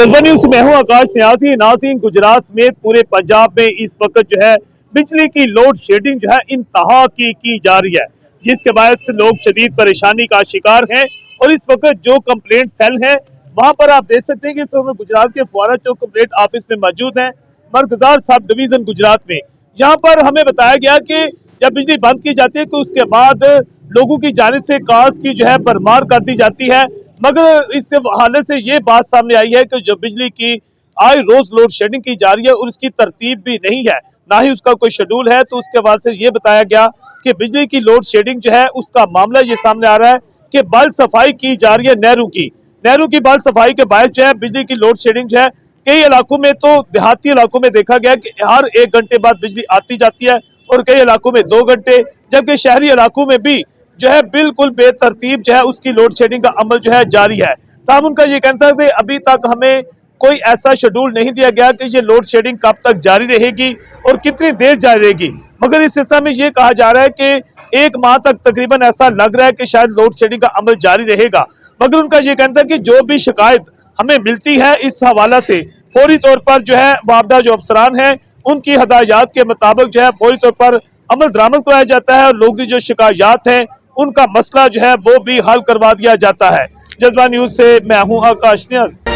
जज्बा न्यूज़ से मैं हूं आकाश न्याजी। नाज़रीन, गुजरात समेत पूरे पंजाब में इस वक्त जो है बिजली की लोड शेडिंग जो है इंतहा की जा रही है, जिसके बायस लोग शदीद परेशानी का शिकार हैं। और इस वक्त जो कंप्लेंट सेल है वहां पर आप देख सकते हैं कि इस वक्त गुजरात के फुआरा चौक कंप्लेंट ऑफिस में मौजूद है, मरकजार सब डिवीजन गुजरात में। यहाँ पर हमें बताया गया कि जब बिजली बंद की जाती है तो उसके बाद लोगों की जानिब से कार्स की जो है भरमार कर दी जाती है, मगर इस हालत से ये बात सामने आई है कि जो बिजली की आए रोज लोड शेडिंग की जा रही है और उसकी तरतीब भी नहीं है, ना ही उसका कोई शेड्यूल है। तो उसके बाद से ये बताया गया कि बिजली की लोड शेडिंग जो है उसका मामला ये सामने आ रहा है कि बल्ब सफाई की जा रही है नहरों की बल्ब सफाई के बायस जो है बिजली की लोड शेडिंग जो है कई इलाकों में, तो देहाती इलाकों में देखा गया कि हर 1 घंटे बाद बिजली आती जाती है और कई इलाकों में 2 घंटे, जबकि शहरी इलाकों में भी जो है बिल्कुल बेतरतीब जो है उसकी लोड शेडिंग का अमल जो है जारी है। तब उनका ये कहना था कि अभी तक हमें कोई ऐसा शेड्यूल नहीं दिया गया कि ये लोड शेडिंग कब तक जारी रहेगी और कितनी देर जारी रहेगी, मगर इस सिलसिले में ये कहा जा रहा है कि 1 माह तक तकरीबन ऐसा लग रहा है कि शायद लोड शेडिंग का अमल जारी रहेगा। मगर उनका ये कहना था कि जो भी शिकायत हमें मिलती है इस हवाला से फौरी तौर पर जो है वापदा जो अफसरान है उनकी हदायत के मुताबिक जो है फौरी तौर पर अमल दरामद कराया जाता है और लोगों की जो शिकायत है उनका मसला जो है वो भी हल करवा दिया जाता है। जज्बा न्यूज़ से मैं हूं आकाश न्याज़।